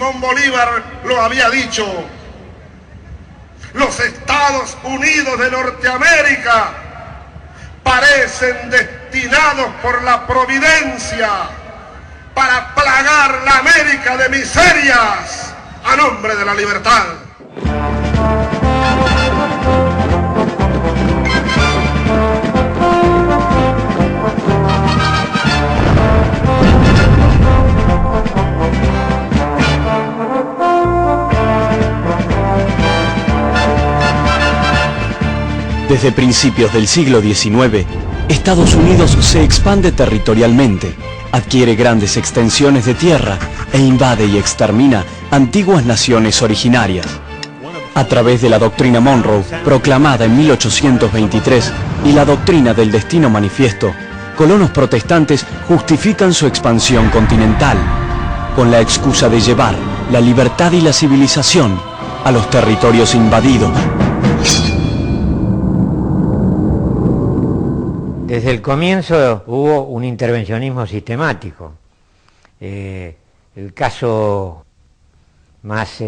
Simón Bolívar lo había dicho. Los Estados Unidos de Norteamérica parecen destinados por la providencia para plagar la América de miserias a nombre de la libertad. Desde principios del siglo XIX, Estados Unidos se expande territorialmente, adquiere grandes extensiones de tierra e invade y extermina antiguas naciones originarias. A través de la doctrina Monroe, proclamada en 1823, y la doctrina del Destino Manifiesto, colonos protestantes justifican su expansión continental, con la excusa de llevar la libertad y la civilización a los territorios invadidos. Desde el comienzo hubo un intervencionismo sistemático. El caso más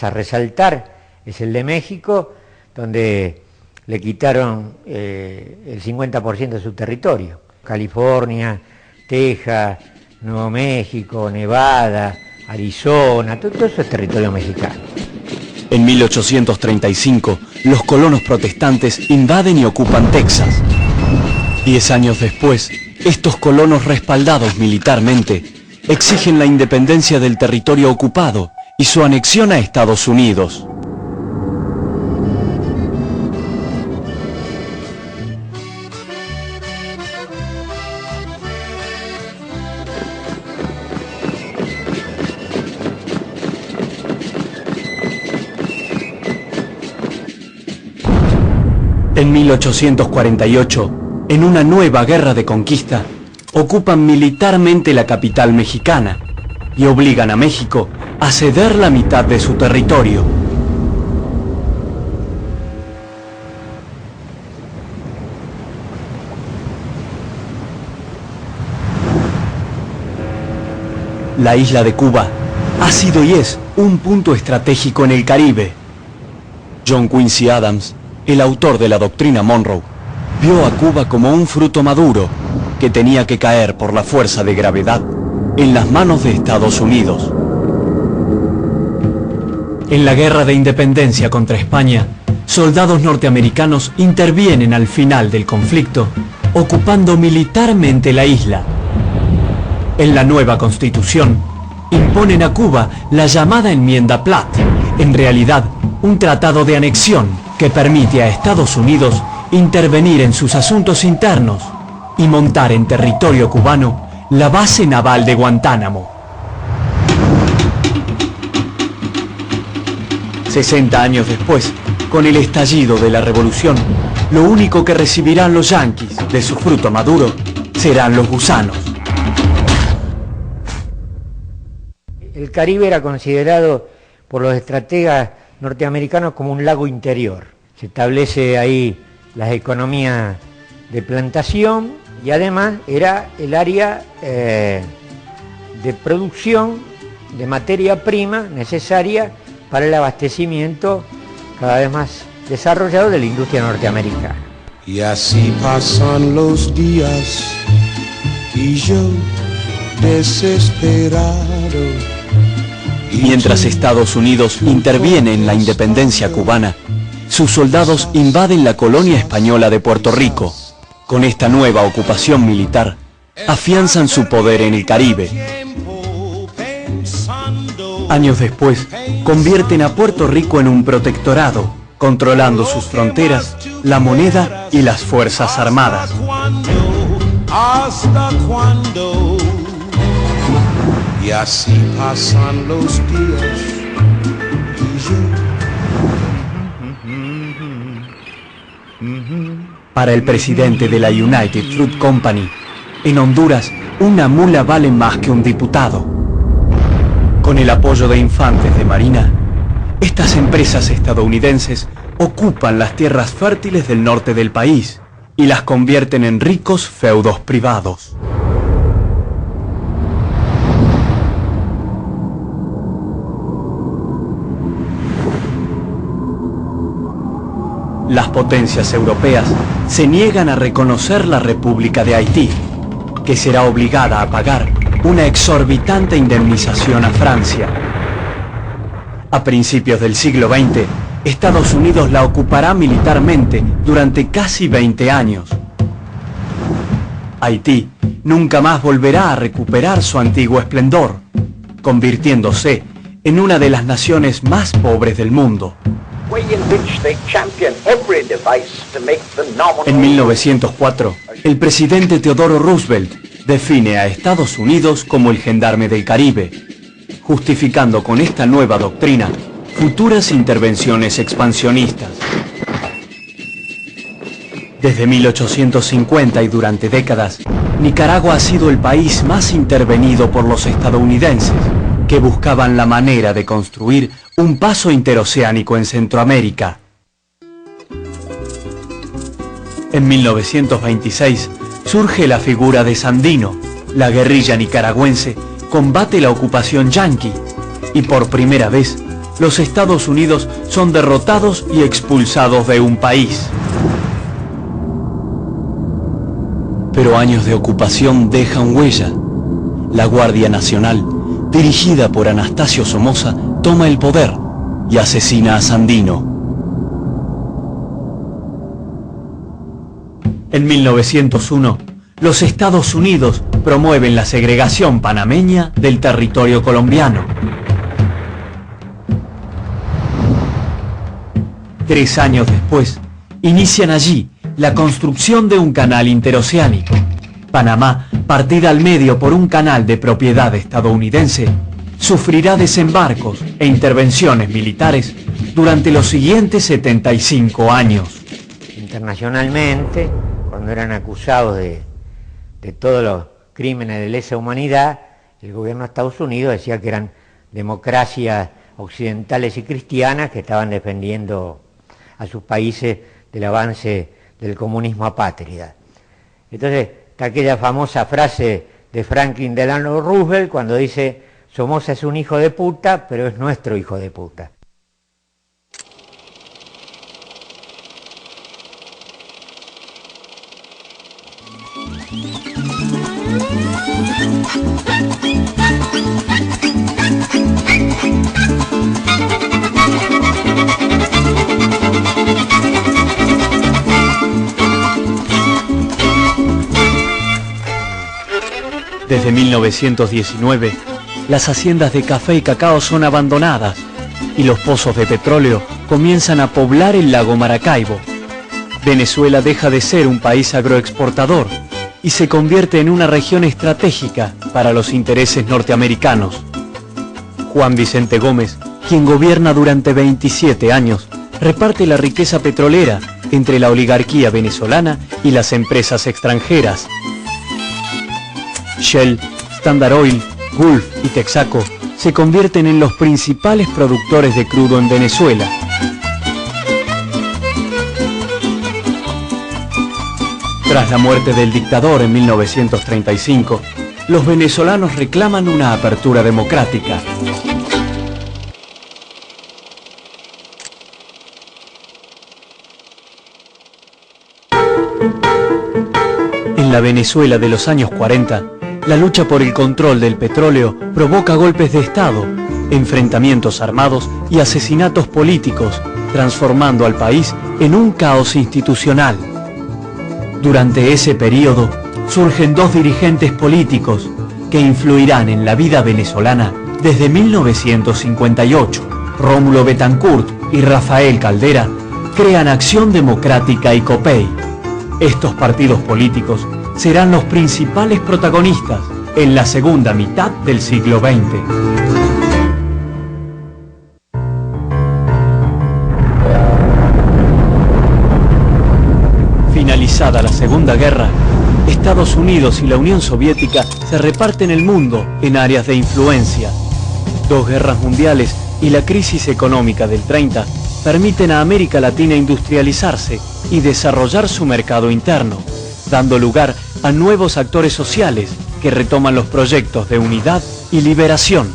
a resaltar es el de México, donde le quitaron el 50% de su territorio. California, Texas, Nuevo México, Nevada, Arizona, todo eso es territorio mexicano. En 1835, los colonos protestantes invaden y ocupan Texas. 10 años después, estos colonos respaldados militarmente exigen la independencia del territorio ocupado y su anexión a Estados Unidos. En 1848, en una nueva guerra de conquista, ocupan militarmente la capital mexicana y obligan a México a ceder la mitad de su territorio. La isla de Cuba ha sido y es un punto estratégico en el Caribe. John Quincy Adams, el autor de la doctrina Monroe, vio a Cuba como un fruto maduro que tenía que caer por la fuerza de gravedad en las manos de Estados Unidos. En la guerra de independencia contra España, soldados norteamericanos intervienen al final del conflicto, ocupando militarmente la isla. En la nueva Constitución, imponen a Cuba la llamada Enmienda Platt, en realidad un tratado de anexión que permite a Estados Unidos intervenir en sus asuntos internos y montar en territorio cubano la base naval de Guantánamo. 60 años después, con el estallido de la revolución, lo único que recibirán los yanquis de su fruto maduro serán los gusanos. El Caribe era considerado por los estrategas norteamericanos como un lago interior. Se establece ahí las economías de plantación y además era el área de producción de materia prima necesaria para el abastecimiento cada vez más desarrollado de la industria norteamericana. Y así pasan los días y yo desesperado. Mientras Estados Unidos interviene en la independencia cubana, sus soldados invaden la colonia española de Puerto Rico. Con esta nueva ocupación militar, afianzan su poder en el Caribe. Años después, convierten a Puerto Rico en un protectorado, controlando sus fronteras, la moneda y las fuerzas armadas. ¿Hasta cuándo? Y así pasan los días y yo. Para el presidente de la United Fruit Company, en Honduras, una mula vale más que un diputado. Con el apoyo de infantes de Marina, estas empresas estadounidenses ocupan las tierras fértiles del norte del país y las convierten en ricos feudos privados. Las potencias europeas se niegan a reconocer la República de Haití, que será obligada a pagar una exorbitante indemnización a Francia. A principios del siglo XX, Estados Unidos la ocupará militarmente durante casi 20 años. Haití nunca más volverá a recuperar su antiguo esplendor, convirtiéndose en una de las naciones más pobres del mundo. En 1904, el presidente Theodore Roosevelt define a Estados Unidos como el gendarme del Caribe, justificando con esta nueva doctrina futuras intervenciones expansionistas. Desde 1850 y durante décadas, Nicaragua ha sido el país más intervenido por los estadounidenses, que buscaban la manera de construir un paso interoceánico en Centroamérica. En 1926 surge la figura de Sandino. La guerrilla nicaragüense combate la ocupación yanqui y por primera vez los Estados Unidos son derrotados y expulsados de un país. Pero años de ocupación dejan huella. La Guardia Nacional, dirigida por Anastasio Somoza, toma el poder y asesina a Sandino. En 1901, los Estados Unidos promueven la segregación panameña del territorio colombiano. 3 años después, inician allí la construcción de un canal interoceánico. Panamá, partida al medio por un canal de propiedad estadounidense, sufrirá desembarcos e intervenciones militares durante los siguientes 75 años. Internacionalmente, cuando eran acusados de todos los crímenes de lesa humanidad, el gobierno de Estados Unidos decía que eran democracias occidentales y cristianas que estaban defendiendo a sus países del avance del comunismo apátrida. Entonces, está aquella famosa frase de Franklin Delano Roosevelt cuando dice: Somoza es un hijo de puta, pero es nuestro hijo de puta. Desde 1919, las haciendas de café y cacao son abandonadas y los pozos de petróleo comienzan a poblar el lago Maracaibo. Venezuela deja de ser un país agroexportador y se convierte en una región estratégica para los intereses norteamericanos. Juan Vicente Gómez, quien gobierna durante 27 años, reparte la riqueza petrolera entre la oligarquía venezolana y las empresas extranjeras. Shell, Standard Oil, Gulf y Texaco se convierten en los principales productores de crudo en Venezuela. Tras la muerte del dictador en 1935, los venezolanos reclaman una apertura democrática. En la Venezuela de los años 40, la lucha por el control del petróleo provoca golpes de Estado, enfrentamientos armados y asesinatos políticos, transformando al país en un caos institucional. Durante ese periodo, surgen 2 dirigentes políticos que influirán en la vida venezolana desde 1958. Rómulo Betancourt y Rafael Caldera crean Acción Democrática y COPEI. Estos partidos políticos serán los principales protagonistas en la segunda mitad del siglo XX. Finalizada la Segunda Guerra, Estados Unidos y la Unión Soviética se reparten el mundo en áreas de influencia. 2 guerras mundiales y la crisis económica del 30 permiten a América Latina industrializarse y desarrollar su mercado interno, dando lugar a nuevos actores sociales que retoman los proyectos de unidad y liberación.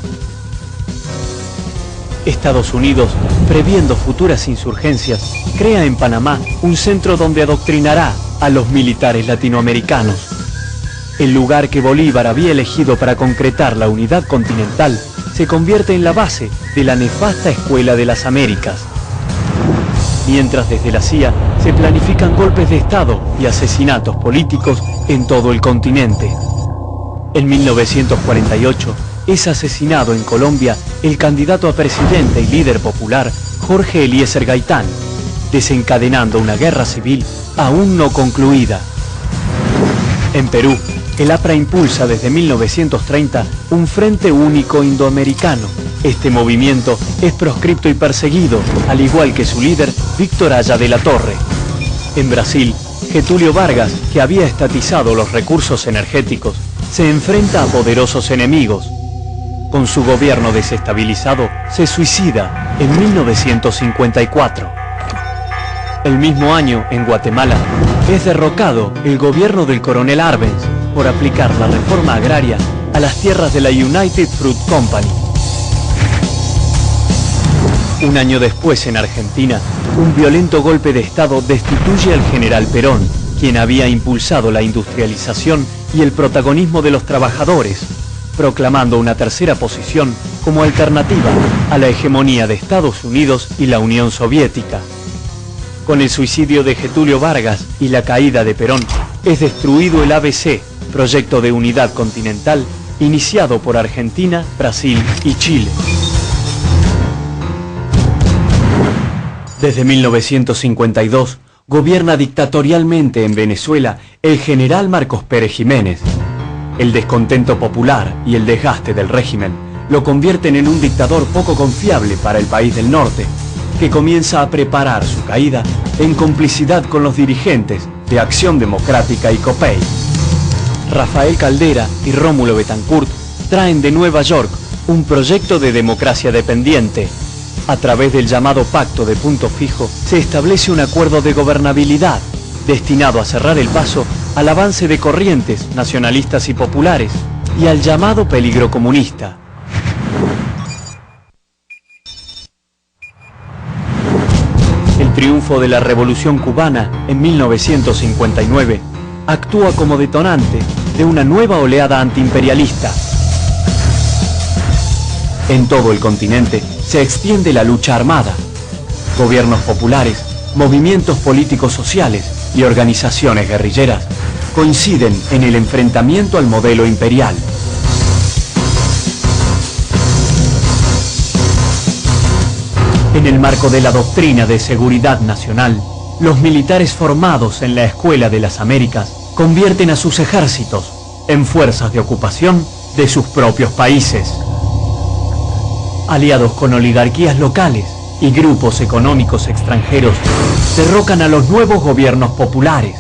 Estados Unidos, previendo futuras insurgencias, crea en Panamá un centro donde adoctrinará a los militares latinoamericanos. El lugar que Bolívar había elegido para concretar la unidad continental se convierte en la base de la nefasta Escuela de las Américas. Mientras desde la CIA se planifican golpes de Estado y asesinatos políticos en todo el continente. En 1948 es asesinado en Colombia el candidato a presidente y líder popular Jorge Eliezer Gaitán, desencadenando una guerra civil aún no concluida. En Perú, el APRA impulsa desde 1930 un Frente Único Indoamericano. Este movimiento es proscripto y perseguido, al igual que su líder, Víctor Haya de la Torre. En Brasil, Getúlio Vargas, que había estatizado los recursos energéticos, se enfrenta a poderosos enemigos. Con su gobierno desestabilizado, se suicida en 1954. El mismo año, en Guatemala, es derrocado el gobierno del coronel Arbenz por aplicar la reforma agraria a las tierras de la United Fruit Company. Un año después, en Argentina, un violento golpe de Estado destituye al general Perón, quien había impulsado la industrialización y el protagonismo de los trabajadores, proclamando una tercera posición como alternativa a la hegemonía de Estados Unidos y la Unión Soviética. Con el suicidio de Getúlio Vargas y la caída de Perón, es destruido el ABC, proyecto de unidad continental, iniciado por Argentina, Brasil y Chile. Desde 1952, gobierna dictatorialmente en Venezuela el general Marcos Pérez Jiménez. El descontento popular y el desgaste del régimen lo convierten en un dictador poco confiable para el país del norte, que comienza a preparar su caída en complicidad con los dirigentes de Acción Democrática y COPEI. Rafael Caldera y Rómulo Betancourt traen de Nueva York un proyecto de democracia dependiente. A través del llamado Pacto de Punto Fijo se establece un acuerdo de gobernabilidad destinado a cerrar el paso al avance de corrientes nacionalistas y populares y al llamado peligro comunista. El triunfo de la Revolución Cubana en 1959 actúa como detonante de una nueva oleada antiimperialista. En todo el continente se extiende la lucha armada. Gobiernos populares, movimientos políticos sociales y organizaciones guerrilleras coinciden en el enfrentamiento al modelo imperial. En el marco de la doctrina de seguridad nacional, los militares formados en la Escuela de las Américas convierten a sus ejércitos en fuerzas de ocupación de sus propios países. Aliados con oligarquías locales y grupos económicos extranjeros, derrocan a los nuevos gobiernos populares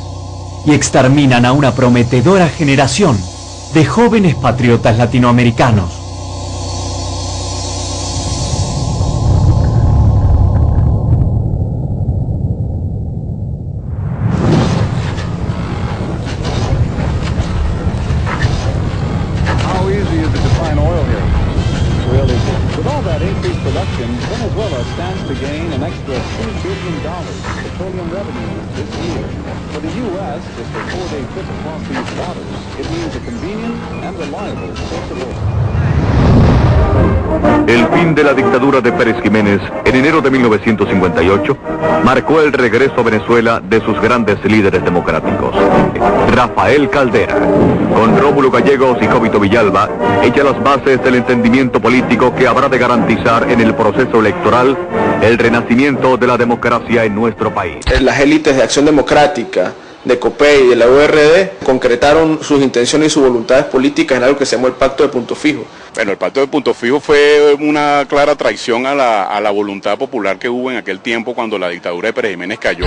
y exterminan a una prometedora generación de jóvenes patriotas latinoamericanos. Venezuela stands to gain an extra $2 billion petroleum revenue this year. For the U.S., just a 4-day trip across these waters, it means a convenient and reliable source of oil. El fin de la dictadura de Pérez Jiménez en enero de 1958 marcó el regreso a Venezuela de sus grandes líderes democráticos. Rafael Caldera, con Rómulo Gallegos y Jovito Villalba, echa las bases del entendimiento político que habrá de garantizar en el proceso electoral el renacimiento de la democracia en nuestro país. Las élites de Acción Democrática, de COPEI y de la URD concretaron sus intenciones y sus voluntades políticas en algo que se llamó el Pacto de Punto Fijo. Bueno, el Pacto de Punto Fijo fue una clara traición a la voluntad popular que hubo en aquel tiempo cuando la dictadura de Pérez Jiménez cayó.